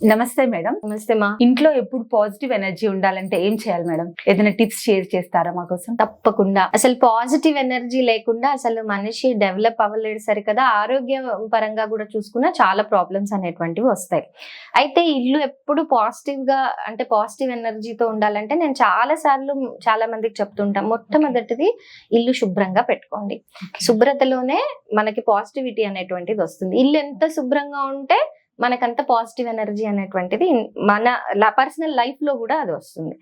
నమస్తే మేడం. నమస్తే మా. ఇంట్లో ఎప్పుడు పాజిటివ్ ఎనర్జీ ఉండాలంటే ఏం చేయాలి మేడం? ఏదైనా టిప్స్ షేర్ చేస్తారా మా కోసం? తప్పకుండా. అసలు పాజిటివ్ ఎనర్జీ లేకుండా అసలు మనిషి డెవలప్ అవ్వలేడు సరికదా, ఆరోగ్య పరంగా కూడా చూసుకున్నా చాలా ప్రాబ్లమ్స్ అనేటువంటివి వస్తాయి. అయితే ఇల్లు ఎప్పుడు పాజిటివ్ గా అంటే పాజిటివ్ ఎనర్జీతో ఉండాలంటే నేను చాలా మందికి చెప్తుంటాం, మొట్టమొదటిది ఇల్లు శుభ్రంగా పెట్టుకోండి. శుభ్రతలోనే మనకి పాజిటివిటీ అనేటువంటిది వస్తుంది. ఇల్లు ఎంత శుభ్రంగా ఉంటే మనకంత పాజిటివ్ ఎనర్జీ అనేటువంటిది మన పర్సనల్ లైఫ్ లో కూడా అది వస్తుంది.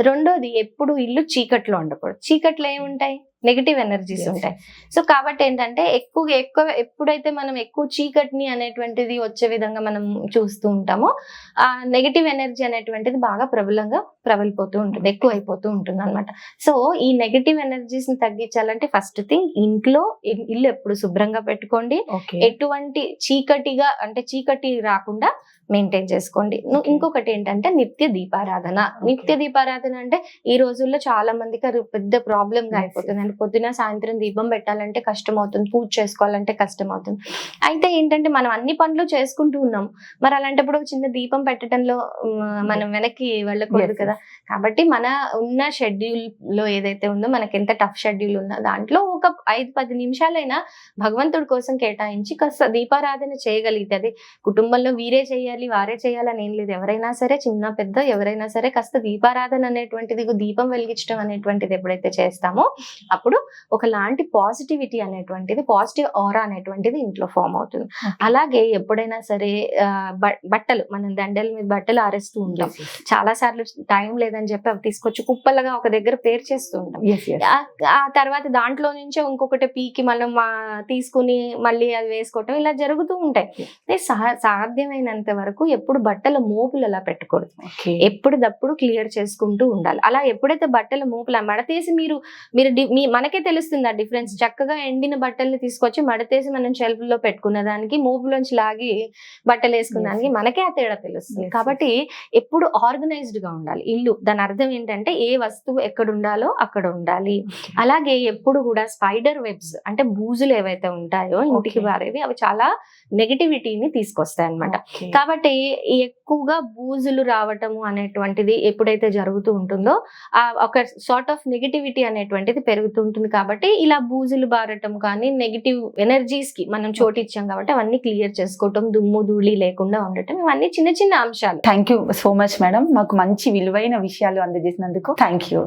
రెండోది, ఎప్పుడు ఇల్లు చీకట్లో ఉండకూడదు. చీకట్లో ఏముంటాయి? నెగిటివ్ ఎనర్జీస్ ఉంటాయి. సో కాబట్టి ఏంటంటే ఎక్కువ ఎప్పుడైతే మనం ఎక్కువ చీకటిని అనేటువంటిది వచ్చే విధంగా మనం చూస్తూ ఉంటామో ఆ నెగిటివ్ ఎనర్జీ అనేటువంటిది బాగా ప్రబలిపోతూ ఉంటుంది, ఎక్కువ అయిపోతూ ఉంటుంది అనమాట. సో ఈ నెగిటివ్ ఎనర్జీస్ ని తగ్గించాలంటే ఫస్ట్ థింగ్, ఇల్లు ఎప్పుడు శుభ్రంగా పెట్టుకోండి. ఎటువంటి చీకటి రాకుండా మెయింటైన్ చేసుకోండి. ఇంకొకటి ఏంటంటే నిత్య దీపారాధన. నిత్య దీపారాధన అంటే ఈ రోజుల్లో చాలా మందికి అది పెద్ద ప్రాబ్లం గా అయిపోతుంది. అంటే పొద్దున సాయంత్రం దీపం పెట్టాలంటే కష్టం అవుతుంది, పూజ చేసుకోవాలంటే కష్టం అవుతుంది. అయితే ఏంటంటే మనం అన్ని పనులు చేసుకుంటూ ఉన్నాం, మరి అలాంటప్పుడు చిన్న దీపం పెట్టడంలో మనం వెనక్కి వెళ్ళకూడదు కదా. కాబట్టి మన ఉన్న షెడ్యూల్ లో ఏదైతే ఉందో, మనకి ఎంత టఫ్ షెడ్యూల్ ఉన్నా దాంట్లో ఒక 5-10 నిమిషాలైనా భగవంతుడి కోసం కేటాయించి కాస్త దీపారాధన చేయగలిగితే, అది కుటుంబంలో వీరే చేయాలి వారే చేయాలని ఏం లేదు, ఎవరైనా సరే చిన్న పెద్ద ఎవరైనా సరే కాస్త దీపారాధన అనేటువంటిది, దీపం వెలిగించడం అనేటువంటిది ఎప్పుడైతే చేస్తామో అప్పుడు ఒకలాంటి పాజిటివిటీ అనేటువంటిది, పాజిటివ్ ఆరా అనేటువంటిది ఇంట్లో ఫామ్ అవుతుంది. అలాగే ఎప్పుడైనా సరే బట్టలు, మనం దండల మీద బట్టలు ఆరేస్తూ ఉంటాం. చాలా సార్లు టైం లేదని చెప్పి అవి తీసుకొచ్చి కుప్పలుగా ఒక దగ్గర పేర్చేస్తూ ఉంటాం. ఆ తర్వాత దాంట్లో నుంచే ఇంకొకటి పీకి మనం తీసుకుని మళ్ళీ అది వేసుకోవటం, ఇలా జరుగుతూ ఉంటాయి. సాధ్యమైనంత వరకు ఎప్పుడు బట్టల మోపులు అలా పెట్టకూడదు. ఎప్పుడప్పుడు క్లియర్ చేసుకుంటూ ఉండాలి. అలా ఎప్పుడైతే బట్టల మోపుల మడతేసి మీరు మనకే తెలుస్తుంది ఆ డిఫరెన్స్. చక్కగా ఎండిన బట్టల్ని తీసుకొచ్చి మడతేసి మనం షెల్ఫ్ లో పెట్టుకున్న దానికి, మోపులోంచి లాగి బట్టలు వేసుకున్న దానికి మనకే ఆ తేడా తెలుస్తుంది. కాబట్టి ఎప్పుడు ఆర్గనైజ్డ్ గా ఉండాలి ఇల్లు. దాని అర్థం ఏంటంటే ఏ వస్తువు ఎక్కడ ఉండాలో అక్కడ ఉండాలి. అలాగే ఎప్పుడు కూడా స్పైడర్ వెబ్స్ అంటే బూజులు ఏవైతే ఉంటాయో ఇంటికి వారేవి, అవి చాలా నెగటివిటీని తీసుకొస్తాయి అన్నమాట. కాబట్టి ఎక్కువగా బూజులు రావటము అనేటువంటిది ఎప్పుడైతే జరుగుతూ ఉంటుందో ఒక సార్ట్ ఆఫ్ నెగటివిటీ అనేటువంటిది పెరుగుతూ ఉంటుంది. కాబట్టి ఇలా బూజులు బారటం కానీ, నెగిటివ్ ఎనర్జీస్ కి మనం చోటు ఇచ్చాం కాబట్టి అవన్నీ క్లియర్ చేసుకోవటం, దుమ్ము ధూళి లేకుండా ఉండటం, ఇవన్నీ చిన్న చిన్న అంశాలు. Thank you so much madam, మాకు మంచి విలువైన విషయాలు అందజేసినందుకు థ్యాంక్ యూ.